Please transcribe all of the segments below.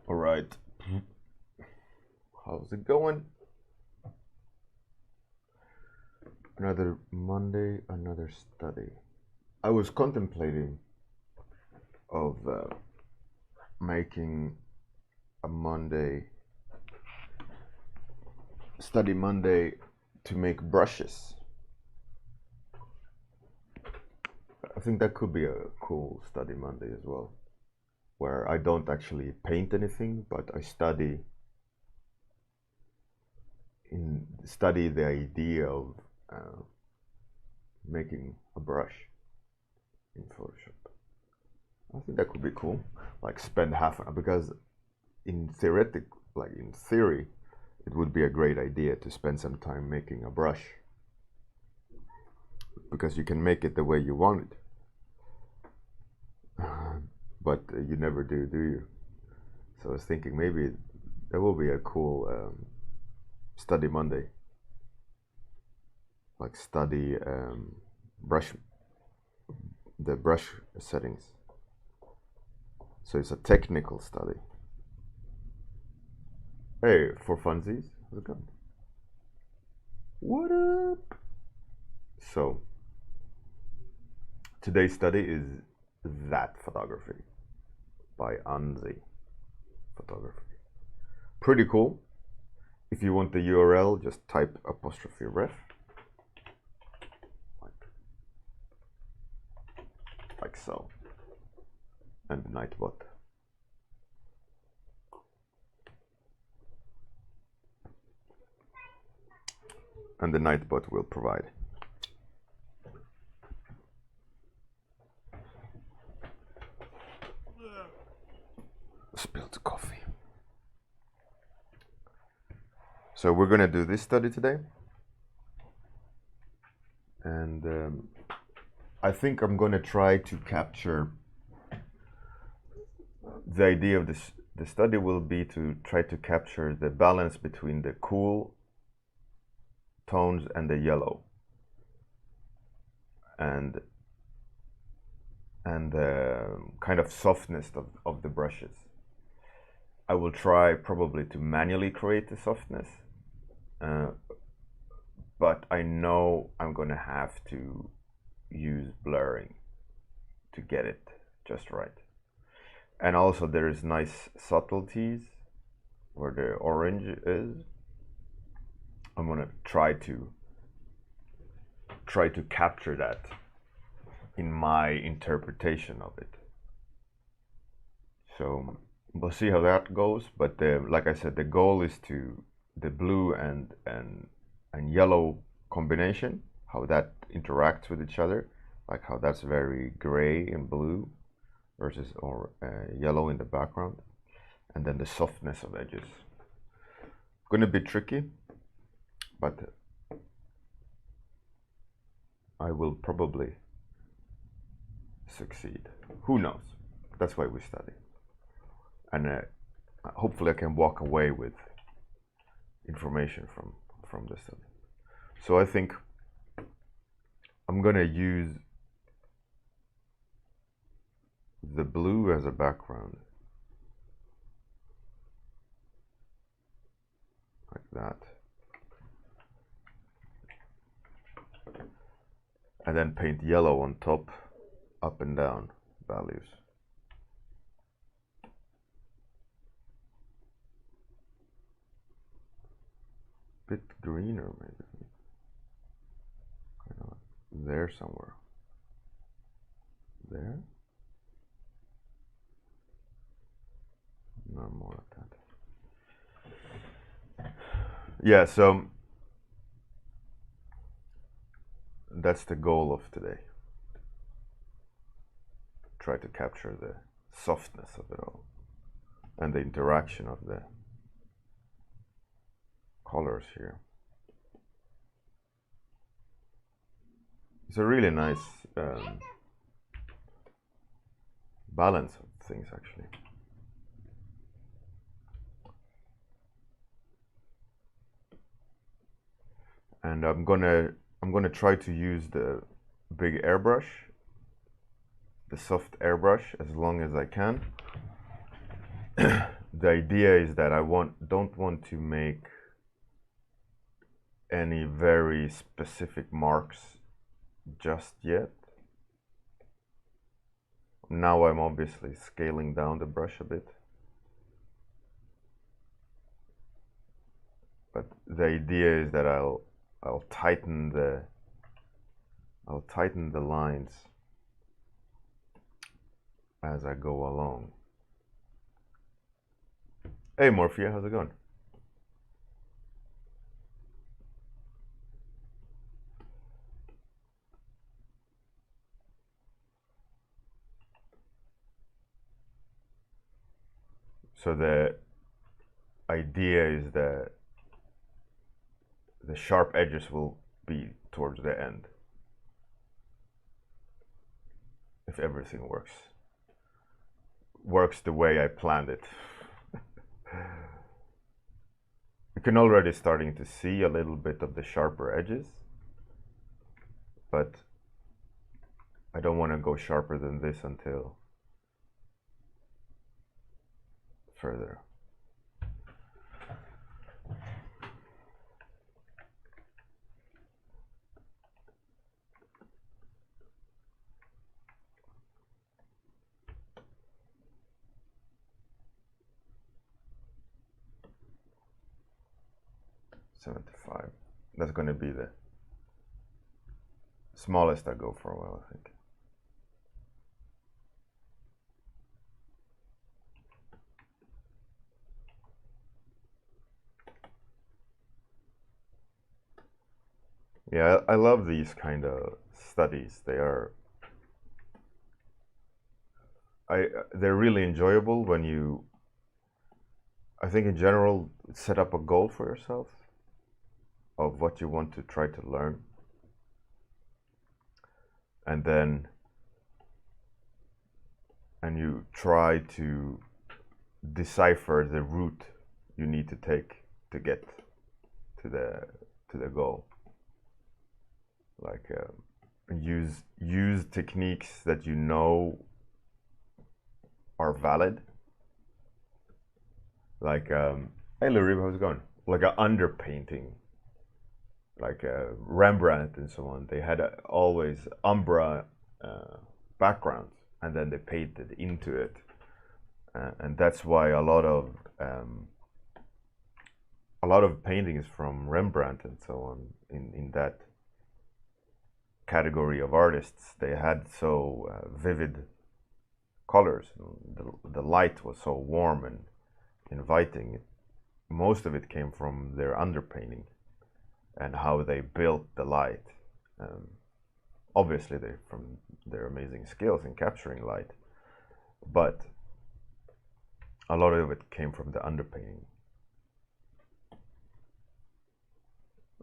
All right. How's it going? Another Monday, another study. I was contemplating of making a study Monday to make brushes. I think that could be a cool study Monday as well, where I don't actually paint anything, but I study the idea of making a brush in Photoshop. I think that could be cool. Like spend half an hour, because in theory, it would be a great idea to spend some time making a brush, because you can make it the way you want it. But you never do you? So I was thinking maybe that will be a cool study Monday. Like study the brush settings. So it's a technical study. Hey, for funsies, how's it going? What up? So today's study is that photography by Anzi Photography. Pretty cool. If you want the URL, just type 'ref. Like so. And the Nightbot. And the Nightbot will provide. Spilled coffee. So we're gonna do this study today, and I think I'm gonna try to capture the idea of this. The study will be to try to capture the balance between the cool tones and the yellow, and the kind of softness of the brushes. I will try probably to manually create the softness, but I know I'm gonna have to use blurring to get it just right. And also there is nice subtleties where the orange is. I'm gonna try to capture that in my interpretation of it. So we'll see how that goes, but like I said, the goal is to the blue and yellow combination, how that interacts with each other, like how that's very gray and blue versus yellow in the background, and then the softness of edges. Gonna be tricky, but I will probably succeed. Who knows? That's why we study. And hopefully I can walk away with information from the study. So I think I'm gonna use the blue as a background, like that, and then paint yellow on top, up and down values. Bit greener maybe, kind of there somewhere. There? No, more like that. Yeah, so that's the goal of today. Try to capture the softness of it all and the interaction of the colors here. It's a really nice balance of things, actually. And I'm gonna try to use the big airbrush, the soft airbrush, as long as I can. the idea is that I don't want to make any very specific marks just yet. Now I'm obviously scaling down the brush a bit, but the idea is that I'll tighten the lines as I go along. Hey Morphia, how's it going? So the idea is that the sharp edges will be towards the end, if everything works the way I planned it. You can already starting to see a little bit of the sharper edges, but I don't want to go sharper than this until further. $75. That's going to be the smallest I go for a while, I think. Yeah, I love these kind of studies. They're really enjoyable when you, I think in general, set up a goal for yourself of what you want to try to learn, and you try to decipher the route you need to take to get to the goal. Like use techniques that you know are valid. Like hey Larib, how's it going? Like a underpainting, like Rembrandt and so on. They had always umbra backgrounds, and then they painted into it, and that's why a lot of paintings from Rembrandt and so on in that category of artists, they had so vivid colors. The light was so warm and inviting. Most of it came from their underpainting and how they built the light. Obviously, from their amazing skills in capturing light, but a lot of it came from the underpainting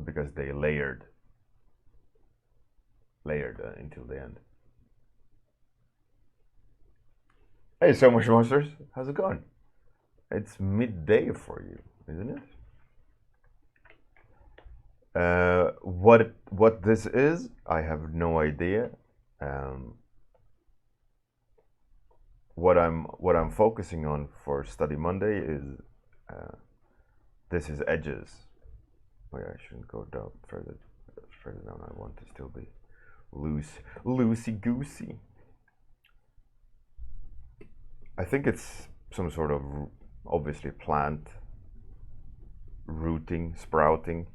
because they layered until the end. Hey, so much monsters, how's it going? It's midday for you, isn't it? What this is, I have no idea. What I'm focusing on for Study Monday is this is edges. Oh yeah, I shouldn't go down further down. I want to still be loosey goosey. I think it's some sort of obviously plant rooting, sprouting.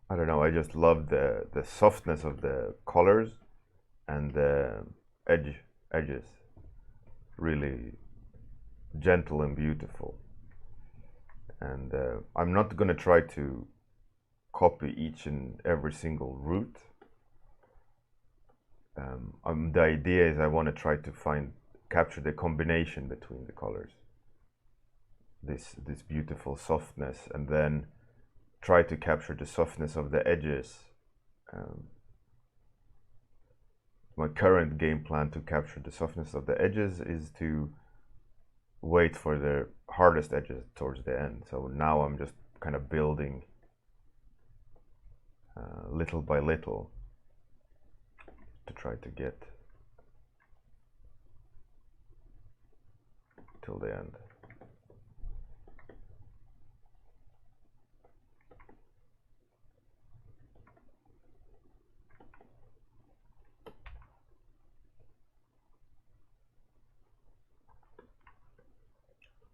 I don't know, I just love the softness of the colors and the edges. Really gentle and beautiful. And I'm not gonna try to copy each and every single root. The idea is I want to try to capture the combination between the colors. This beautiful softness, and then try to capture the softness of the edges. My current game plan to capture the softness of the edges is to wait for the hardest edges towards the end. So now I'm just kind of building little by little to try to get till the end.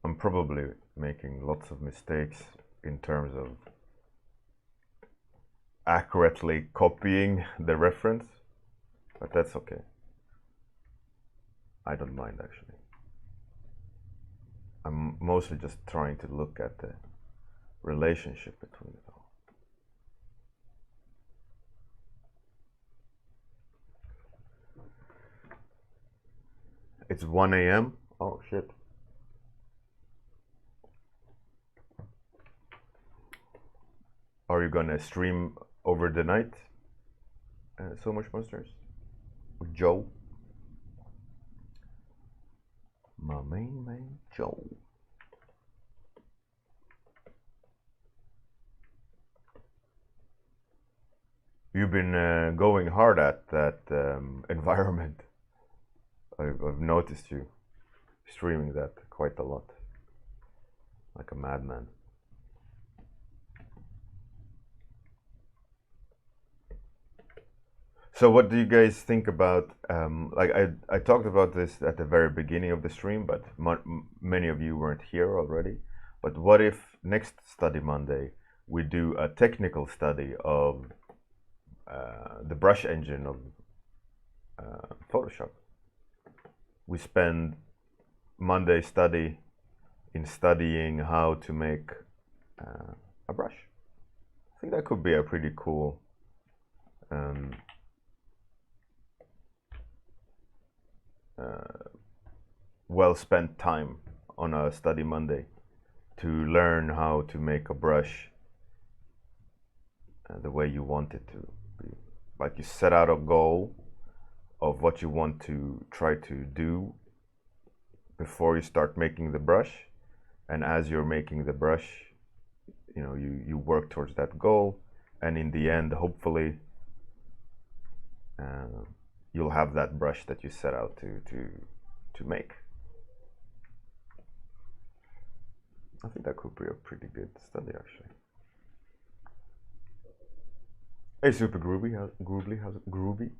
I'm probably making lots of mistakes in terms of accurately copying the reference, but that's okay. I don't mind actually. I'm mostly just trying to look at the relationship between it all. It's 1 a.m. Oh shit. Are you gonna stream over the night? So Much Monsters? With Joe? My main man, Joe. You've been going hard at that environment. I've noticed you streaming that quite a lot, like a madman. So what do you guys think about, like I talked about this at the very beginning of the stream, but many of you weren't here already. But what if next Study Monday we do a technical study of the brush engine of Photoshop? We spend Monday study in studying how to make a brush. I think that could be a pretty cool well spent time on a Study Monday to learn how to make a brush the way you want it to be. Like you set out a goal of what you want to try to do before you start making the brush, and as you're making the brush, you know, you work towards that goal, and in the end, hopefully, you'll have that brush that you set out to make. I think that could be a pretty good study, actually. Hey, Super Groovy, how's it? Groovy?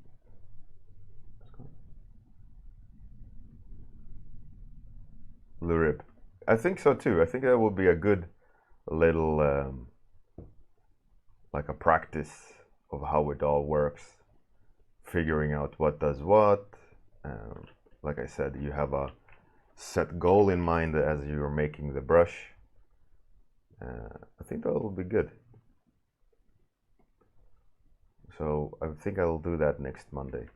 Lurib. I think so too. I think that will be a good little, like a practice of how it all works, figuring out what does what. Like I said, you have a set goal in mind as you're making the brush. I think that will be good. So I think I'll do that next Monday.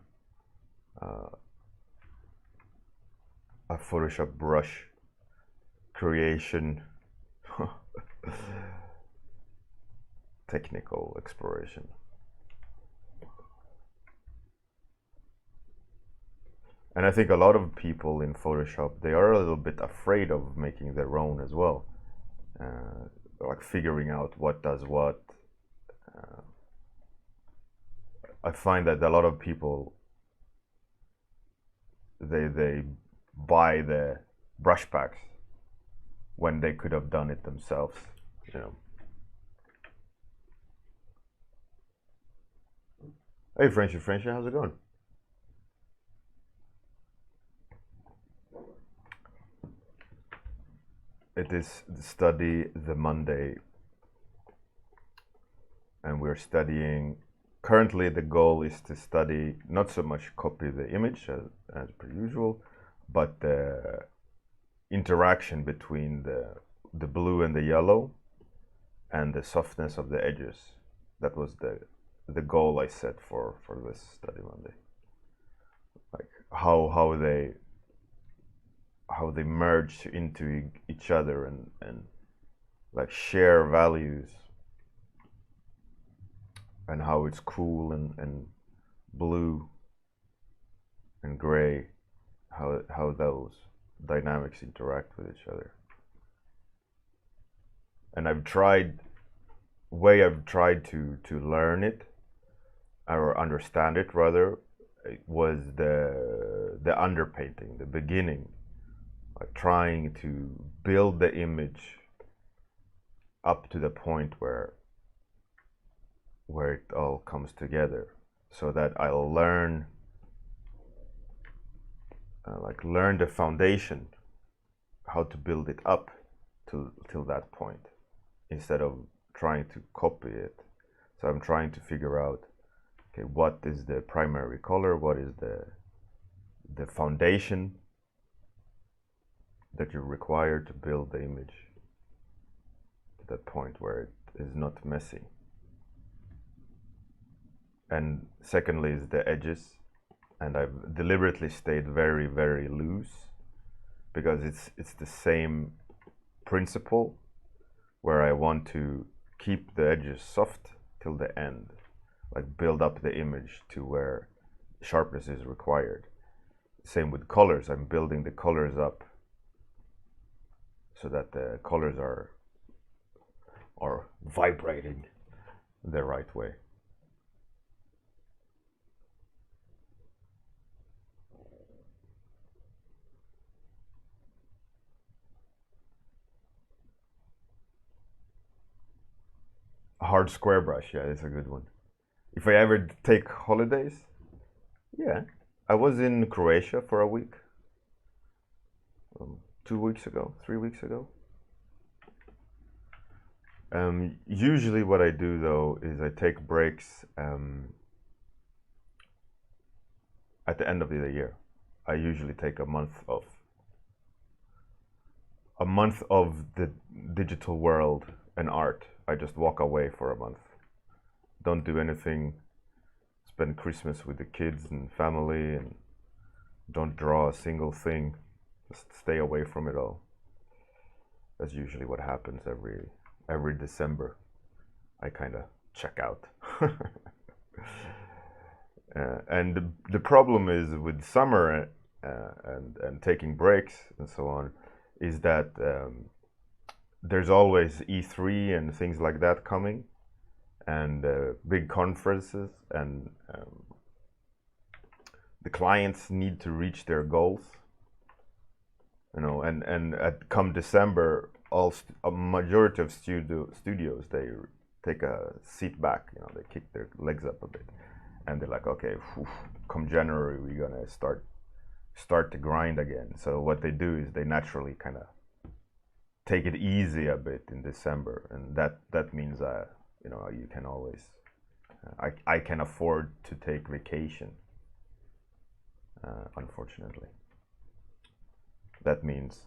A Photoshop brush creation, technical exploration. And I think a lot of people in Photoshop, they are a little bit afraid of making their own as well. Like figuring out what does what. I find that a lot of people, they buy the brush packs when they could have done it themselves, you know. Hey, Frenchy, how's it going? It is the study the Monday, and we're studying. Currently, the goal is to study not so much copy the image as per usual, but the interaction between the blue and the yellow, and the softness of the edges. That was the goal I set for this study Monday. Like how they merge into each other and like share values, and how it's cool and blue and gray, how those dynamics interact with each other. And I've tried to learn it or understand it rather, it was the underpainting, the beginning like trying to build the image up to the point where it all comes together, so that I'll learn learn the foundation, how to build it up till that point, instead of trying to copy it. So I'm trying to figure out, okay, what is the primary color, what is the foundation that you require to build the image to that point where it is not messy. And secondly is the edges, and I've deliberately stayed very, very loose, because it's the same principle, where I want to keep the edges soft till the end, like build up the image to where sharpness is required. Same with colors, I'm building the colors up so that the colors are vibrating the right way. A hard square brush, yeah, it's a good one. If I ever take holidays, yeah. I was in Croatia for a week, 2 weeks ago, 3 weeks ago. Usually what I do though is I take breaks at the end of the year. I usually take a month off. A month of the digital world and art. I just walk away for a month. Don't do anything. Spend Christmas with the kids and family, and don't draw a single thing. Just stay away from it all. That's usually what happens every December. I kind of check out. And the problem is with summer and taking breaks and so on, is that there's always E3 and things like that coming, and big conferences, and the clients need to reach their goals, you know, and come December, a majority of studios, they take a seat back, you know, they kick their legs up a bit, and they're like, okay, come January we're gonna start to grind again. So what they do is they naturally kind of take it easy a bit in December, and that means you know, you can always I can afford to take vacation. Unfortunately, that means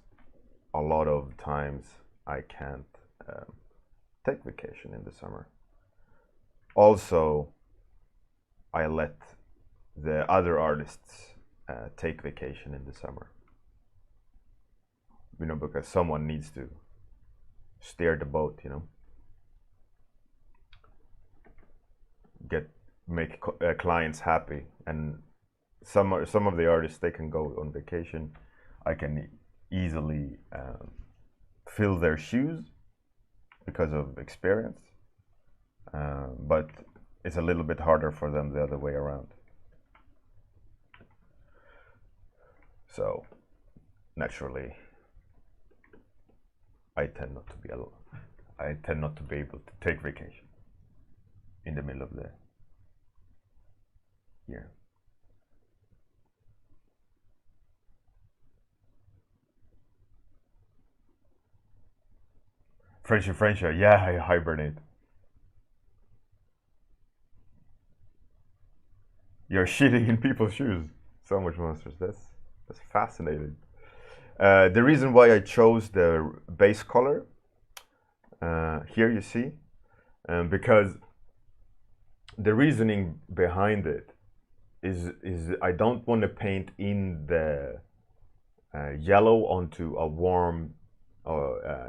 a lot of times I can't take vacation in the summer. Also, I let the other artists take vacation in the summer, you know, because someone needs to steer the boat, you know, make clients happy. And some of the artists, they can go on vacation. I can easily fill their shoes because of experience, but it's a little bit harder for them the other way around. So naturally, I tend not to be alone. I tend not to be able to take vacation in the middle of the year. Friendship, yeah, I hibernate. You're shitting in people's shoes. So much monsters. That's fascinating. The reason why I chose the base color, here you see, because the reasoning behind it is I don't want to paint in the yellow onto a warm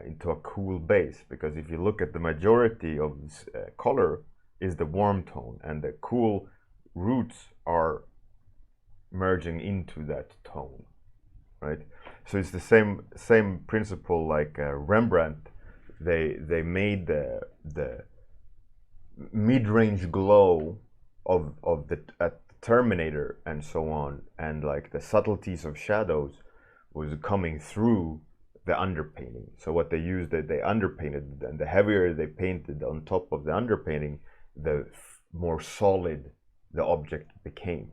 into a cool base, because if you look at the majority of this color is the warm tone, and the cool roots are merging into that tone, right? So it's the same principle like Rembrandt. They made the mid-range glow of the Terminator and so on, and like the subtleties of shadows was coming through the underpainting. So what they used, that they underpainted, and the heavier they painted on top of the underpainting, the more solid the object became.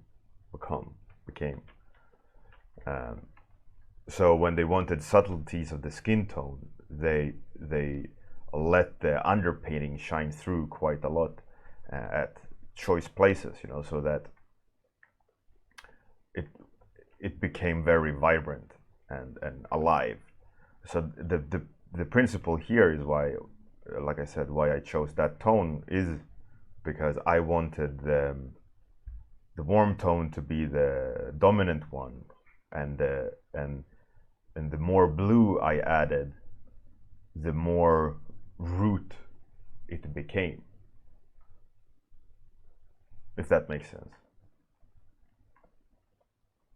So when they wanted subtleties of the skin tone, they let the underpainting shine through quite a lot at choice places, you know, so that it became very vibrant and alive. So the principle here is why, like I said, why I chose that tone is because I wanted the warm tone to be the dominant one, and the more blue I added, the more root it became, if that makes sense.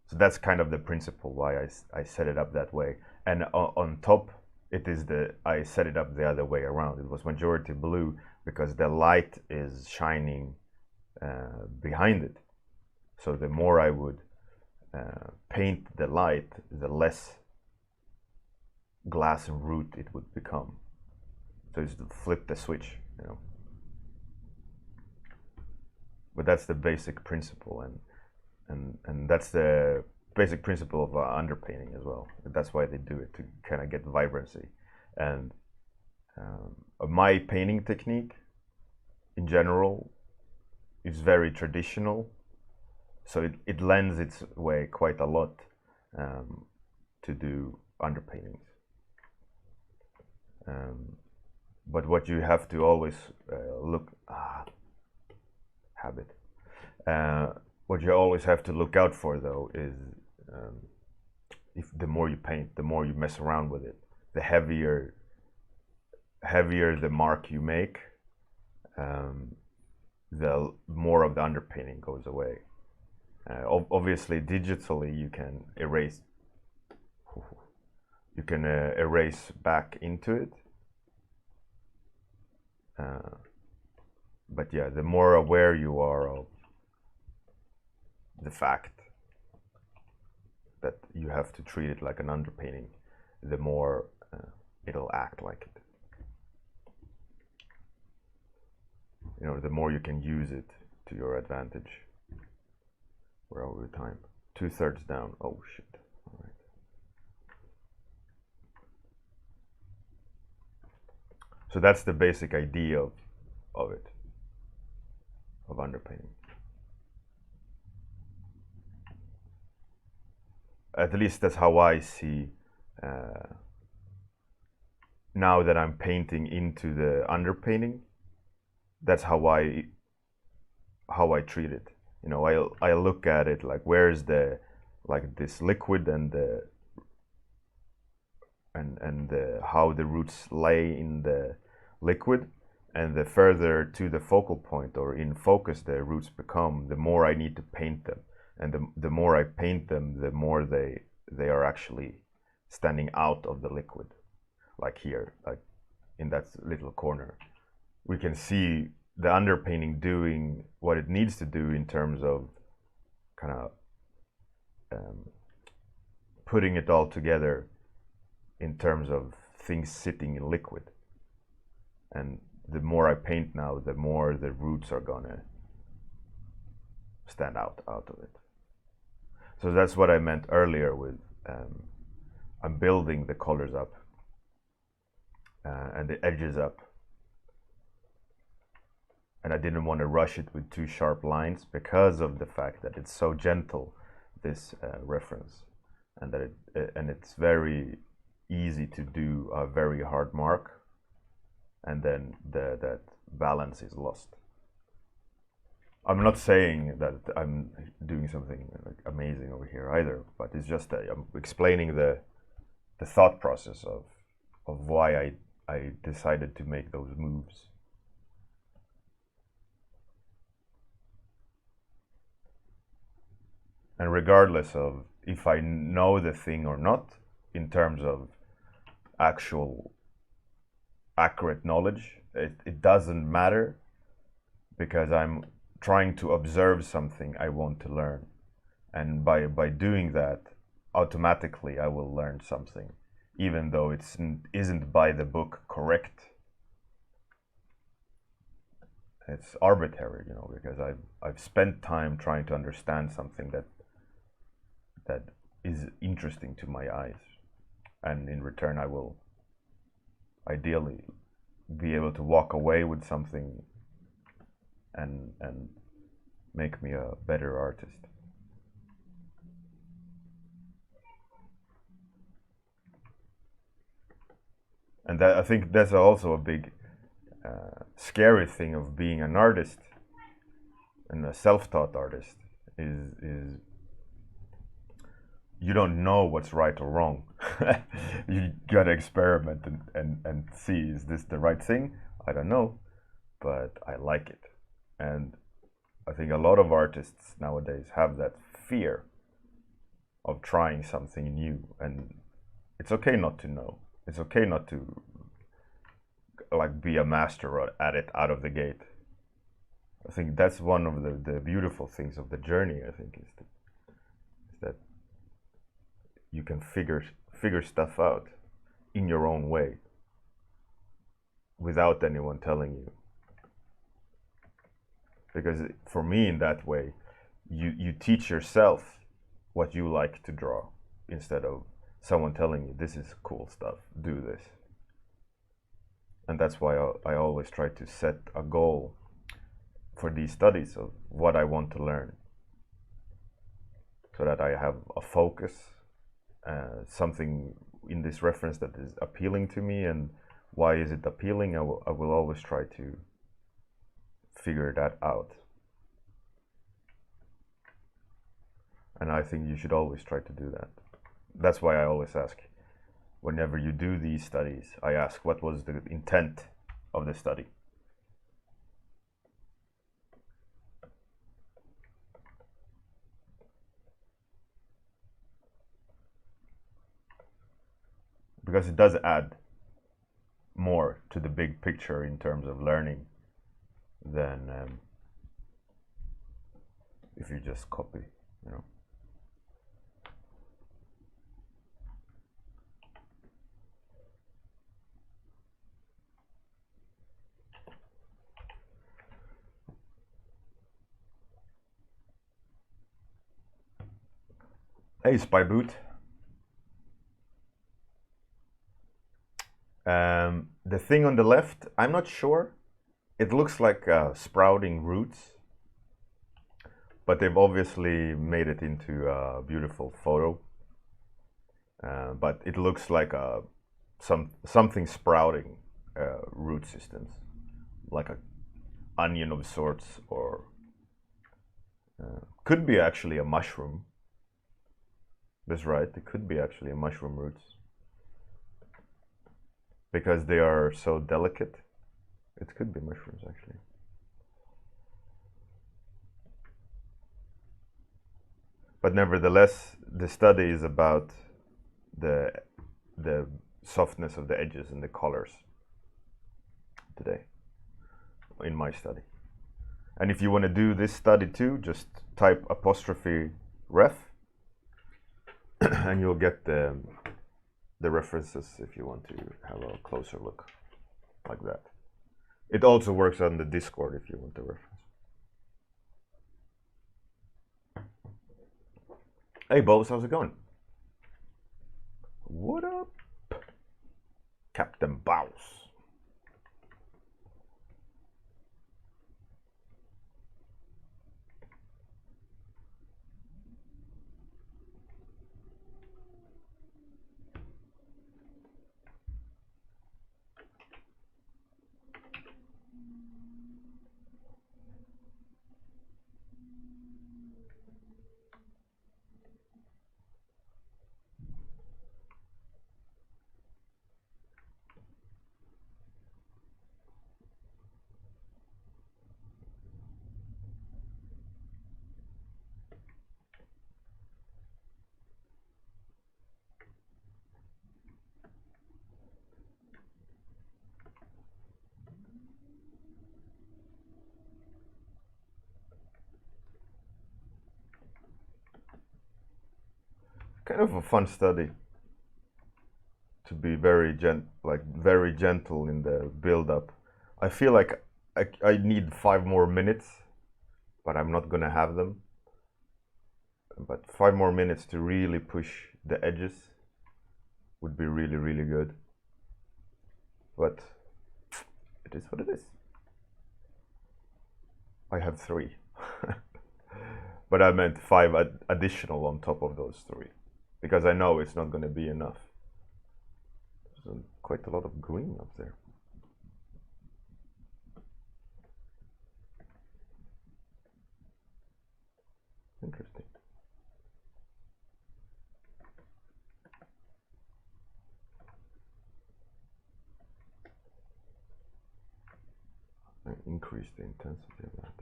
So that's kind of the principle why I set it up that way. And on top, I set it up the other way around. It was majority blue because the light is shining behind it. So the more I would paint the light, the less glass and root it would become. So it's to flip the switch, you know. But that's the basic principle, and that's the basic principle of underpainting as well. That's why they do it, to kind of get vibrancy. And my painting technique in general is very traditional, so it lends its way quite a lot to do underpaintings. But what you have to always what you always have to look out for, though, is if the more you paint, the more you mess around with it, the heavier the mark you make, the more of the underpainting goes away. Obviously, digitally, you can erase. You can erase back into it. But yeah, the more aware you are of the fact that you have to treat it like an underpainting, the more it'll act like it. You know, the more you can use it to your advantage. We're over time. 2/3 down. Oh shit. All right. So that's the basic idea of it, of underpainting. At least that's how I see now that I'm painting into the underpainting. That's how I treat it. You know, I look at it like, where's the, like, this liquid and how the roots lay in the liquid, and the further to the focal point or in focus the roots become, the more I need to paint them. And the more I paint them, the more they are actually standing out of the liquid. Like here, like in that little corner, we can see the underpainting doing what it needs to do in terms of kind of putting it all together in terms of things sitting in liquid. And the more I paint now, the more the roots are gonna stand out of it. So that's what I meant earlier with I'm building the colors up and the edges up. And I didn't want to rush it with too sharp lines because of the fact that it's so gentle, this reference, and that it's very easy to do a very hard mark, and then that balance is lost. I'm not saying that I'm doing something like amazing over here either, but it's just that I'm explaining the thought process of why I decided to make those moves. And regardless of if I know the thing or not, in terms of actual accurate knowledge, it doesn't matter, because I'm trying to observe something I want to learn. And by doing that, automatically I will learn something, even though it isn't by the book correct. It's arbitrary, you know, because I've spent time trying to understand something that is interesting to my eyes, and in return I will ideally be able to walk away with something and make me a better artist. And that, I think that's also a big scary thing of being an artist and a self-taught artist is you don't know what's right or wrong. You gotta experiment and see, is this the right thing? I don't know, but I like it. And I think a lot of artists nowadays have that fear of trying something new, and it's okay not to know. It's okay not to like be a master at it out of the gate. I think that's one of the beautiful things of the journey, I think, is that you can figure stuff out in your own way without anyone telling you. Because for me, in that way, you teach yourself what you like to draw instead of someone telling you, this is cool stuff, do this. And that's why I always try to set a goal for these studies of what I want to learn, so that I have a focus, something in this reference that is appealing to me. And why is it appealing? I will always try to figure that out. And I think you should always try to do that. That's why I always ask, whenever you do these studies, I ask, what was the intent of the study? Because it does add more to the big picture in terms of learning than if you just copy, you know. Hey, Spy Boot. The thing on the left, I'm not sure. It looks like sprouting roots, but they've obviously made it into a beautiful photo. But it looks like something sprouting root systems, like an onion of sorts, or could be actually a mushroom. That's right, it could be actually a mushroom roots, because they are so delicate. It could be mushrooms, actually. But nevertheless, the study is about the softness of the edges and the colors today, in my study. And if you want to do this study too, just type 'ref and you'll get the references if you want to have a closer look, like that. It also works on the Discord if you want the reference. Hey Bose, how's it going? What up, Captain Bouse? kind of a fun study to be very very gentle in the build up. I feel like I need 5 more minutes, but I'm not gonna have them. But 5 more minutes to really push the edges would be really, really good. But it is what it is. I have 3. But I meant 5 additional on top of those 3, because I know it's not going to be enough. There's quite a lot of green up there. Interesting. I increase the intensity of that.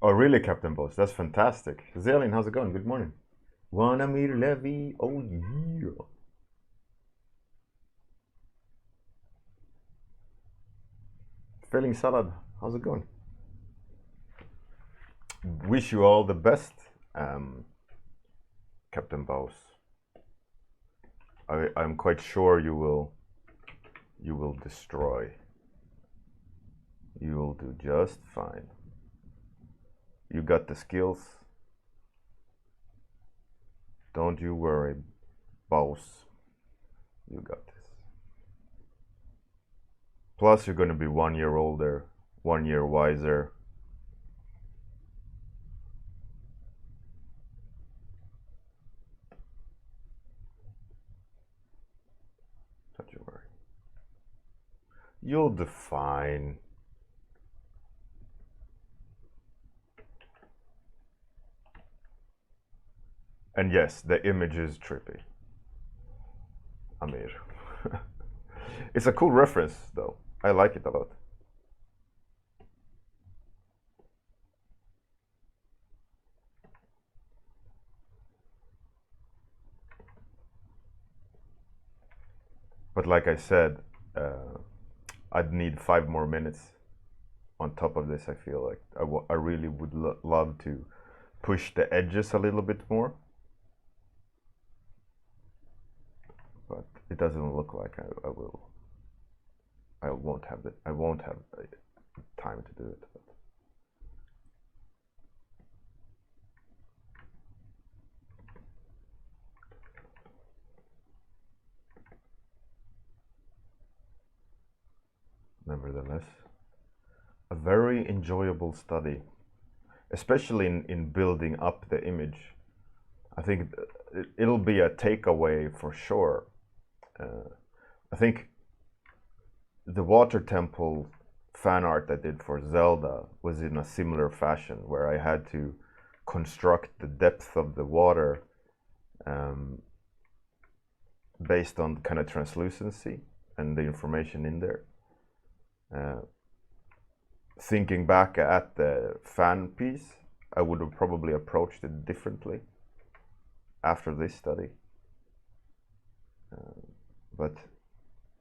Oh, really, Captain Boss? That's fantastic. Zelin, how's it going? Good morning. Wanamir Levy, oh yeah. Filling Salad, how's it going? Wish you all the best, Captain Boss. I'm quite sure you will destroy. You will do just fine. You got the skills. Don't you worry, boss. You got this. Plus, you're going to be 1 year older, 1 year wiser. Don't you worry. You'll do fine. And yes, the image is trippy. Amir. It's a cool reference, though. I like it a lot. But like I said, I'd need 5 more minutes on top of this. I feel like I really would love to push the edges a little bit more. But it doesn't look like I will. I won't have time to do it. But. Nevertheless, a very enjoyable study, especially in building up the image. I think it'll be a takeaway for sure. I think the water temple fan art I did for Zelda was in a similar fashion, where I had to construct the depth of the water based on kind of translucency and the information in there. Thinking back at the fan piece, I would have probably approached it differently after this study. But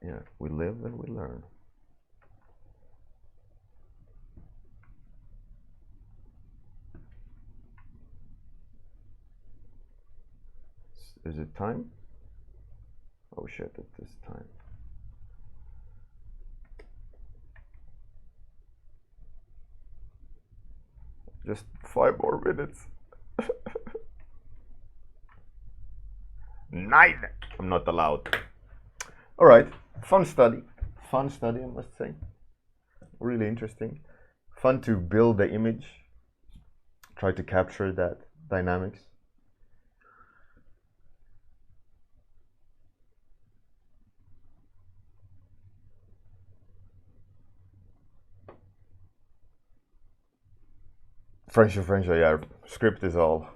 yeah, we live and we learn. Is it time? Oh shit, it is time. Just 5 more minutes. 9! I'm not allowed. Alright, fun study. Fun study, I must say. Really interesting. Fun to build the image. Try to capture that dynamics. French, yeah. Script is all.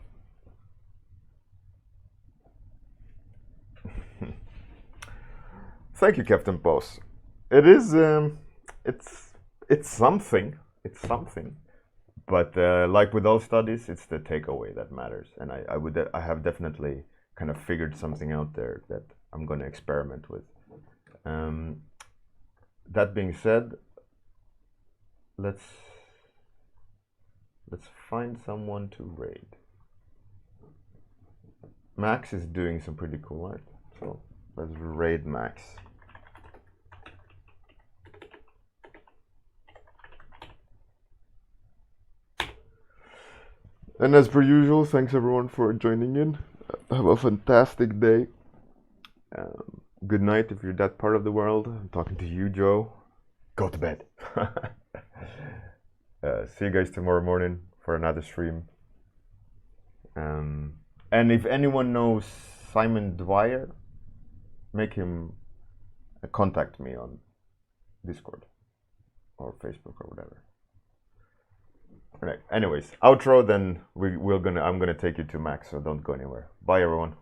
Thank you, Captain Boss. It is it's something. It's something. But like with all studies, it's the takeaway that matters. And I have definitely kind of figured something out there that I'm going to experiment with. That being said, let's find someone to raid. Max is doing some pretty cool art, so let's raid Max. And as per usual, thanks everyone for joining in. Have a fantastic day. Good night if you're that part of the world. I'm talking to you, Joe. Go to bed. See you guys tomorrow morning for another stream. And if anyone knows Simon Dwyer, make him contact me on Discord or Facebook or whatever. All right. Anyways, outro. Then I'm gonna take you to Max, so don't go anywhere. Bye, everyone.